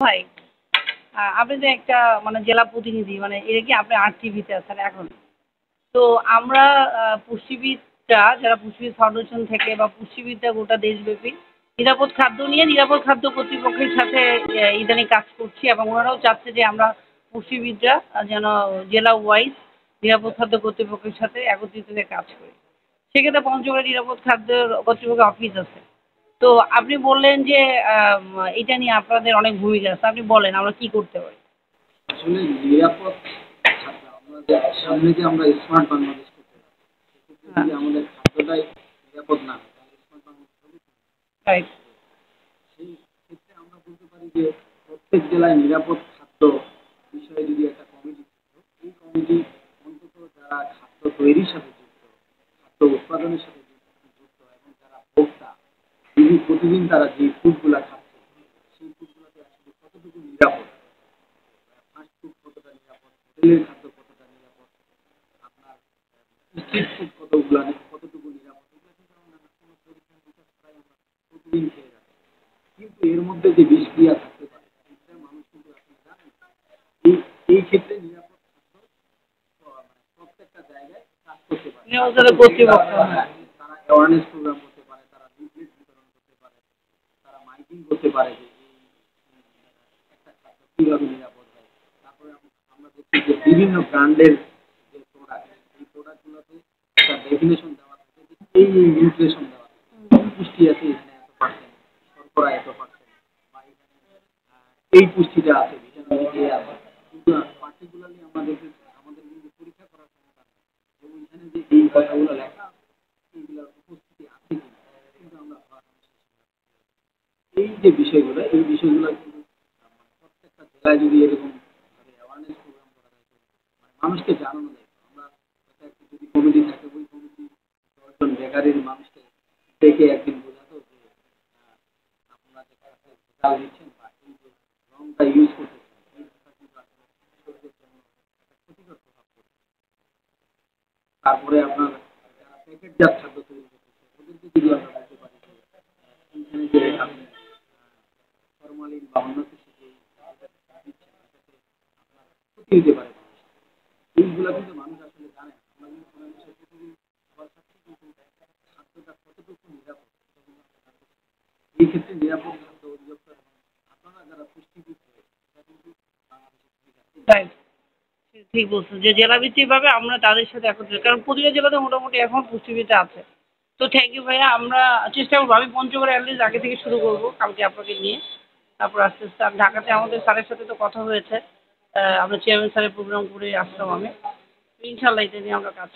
ভাই, আপনি তো একটা মানে জেলা প্রতিনিধি, মানে এটা কি আপনি আর.টিভিতে আছেন এখন? তো আমরা পুষ্টিবিদরা, যারা পুষ্টিবিদ ফাউন্ডেশন থেকে বা পুষ্টিবিদরা গোটা দেশব্যাপী নিরাপদ খাদ্য নিয়ে নিরাপদ খাদ্য কর্তৃপক্ষের সাথে ইদানিং কাজ করছি, এবং ওনারাও চাচ্ছে যে আমরা পুষ্টিবিদরা যেন জেলা ওয়াইজ নিরাপদ খাদ্য কর্তৃপক্ষের সাথে একত্রিত হয়ে কাজ করি। সেক্ষেত্রে পঞ্চগড়ে নিরাপদ খাদ্য কর্তৃপক্ষের অফিস আছে। তো আপনি বললেন যে আম এটা নিয়ে আপনাদের অনেক ভূমিকা আছে। আপনি বলেন আমরা কি করতে পারি? আসলে নিরাপদ খাদ্য আমাদের সামনে যে আমরা স্মার্ট বাংলাদেশ করতে পারি, সেক্ষেত্রে হ্যাঁ, যদি আমাদের খাদ্যটাই নিরাপদ না হয় তাহলে স্মার্ট বাংলাদেশ হবে কি? রাইট। সেই ক্ষেত্রে আমরা বলতে পারি যে প্রত্যেক জেলায় নিরাপদ খাদ্য বিষয়ে যদি একটা কমিটি থাকতো, এই কমিটি অন্তত যারা খাদ্য তৈরির সাথে যুক্ত, খাদ্য উৎপাদনের সাথে যুক্ত এবং যারা ভোক্তা, প্রতিদিন তারা যে ফুডগুলা খাচ্ছে সেই ফুডগুলোতে আসলে কতটুকু নিরাপদ, ফাস্ট ফুড কতটা নিরাপদ, হোটেলের খাদ্য কতটা নিরাপদ, আপনার স্ট্রিট ফুড কতটুকু নিরাপদ, এগুলো কিন্তু আমরা কোনো পরীক্ষা নিরীক্ষা ছাড়াই আমরা প্রতিদিন খেয়ে যাচ্ছি। কিন্তু এর মধ্যে যে বিষক্রিয়া থাকতে পারে এটা মানুষ কিন্তু এখন জানে না। এই এই ক্ষেত্রে নিরাপদ খাদ্য মানে প্রত্যেকটা জায়গায় কাজ করতে পারে। নিরাপত্তা কর্তৃপক্ষ, হ্যাঁ। তারা অ্যাওয়ারনেস প্রোগ্রাম করতে পারে, তারা লিফলেট বিতরণ করতে পারে, তারা মাইকিং করতে পারে যে এই একটা খাদ্য কিভাবে নিরাপদ হয়। তারপরে আমরা দেখছি যে বিভিন্ন ব্র্যান্ডের যে প্রোডাক্ট, এই প্রোডাক্টগুলোতে একটা ডেফিনেশন দেওয়া থাকে যে এই নিউট্রিশন দেওয়া থাকে, পুষ্টি আছে এখানে এত%, শর্করা এত%, বা এখানে এই পুষ্টিটা আছে, ভিটামিন এ আছে। কিন্তু পার্টিকুলারলি আমাদের কিন্তু পরীক্ষা করার ক্ষমতা নেই যে ওইখানে যে এই কথাগুলো লেখা আছে এইগুলোর উপস্থিতি আছে কিনা, কিন্তু আমরা এই যে বিষয়গুলো, এই বিষয়গুলো কিন্তু প্রত্যেকটা জেলায় যদি এরকম ভাবে অ্যাওয়ারনেস প্রোগ্রাম করা যায়, মানে মানুষকে জানানো যায়। আমরা একটা যদি কমিটি থাকে, ওই কমিটি 10 জন বেকারির মানুষকে ডেকে একদিন বোঝাতো যে আপনারা যে খাদ্যের ভেজাল দিচ্ছেন বা এই যে রংটা ইউজ করতেছেন, এই রংটা কিন্তু আসলে শরীরের জন্য একটা ক্ষতিকর প্রভাব পড়ে। তারপরে আপনার যারা প্যাকেটজাত খাদ্য তৈরি করতেছে ওদেরকে যদি আমরা বলতে পারি যে এইখানে যে আপনি ফরমালিন বা অন্য কিছু যে দিচ্ছেন এটাতে আপনার ক্ষতি হতে পারে মানুষের। এইগুলা কিন্তু মানুষ আসলে জানে না। আমরা কিন্তু কোনো বিষয়ে প্রতিদিন খাবার খাচ্ছি, কিন্তু খাদ্যটা কতটুকু নিরাপদ এটা কিন্তু আমরা জানতে চাই। এই ক্ষেত্রে নিরাপদ খাদ্য অধিদপ্তর এবং আপনারা যারা পুষ্টিবিদ রয়েছে এটা কিন্তু বাংলাদেশের ভূমিকা আছে। রাইট। ঠিক বলছেন যে জেলাভিত্তিক ভাবে আমরা তাদের সাথে একত্রিত, কারণ প্রতিটা জেলাতে মোটামুটি এখন পুষ্টিবিদ আছে। তো থ্যাংক ইউ ভাইয়া, আমরা চেষ্টা করবো। আমি পঞ্চগড়ে অ্যাটলিস্ট আগে থেকে শুরু করবো কালকে আপনাকে নিয়ে। তারপর আস্তে আস্তে আমি ঢাকাতে আমাদের স্যারের সাথে তো কথা হয়েছে। আমরা চেয়ারম্যান স্যারের প্রোগ্রাম করে আসলাম আমি। ইনশাল্লাহ এটা নিয়ে আমরা কাজ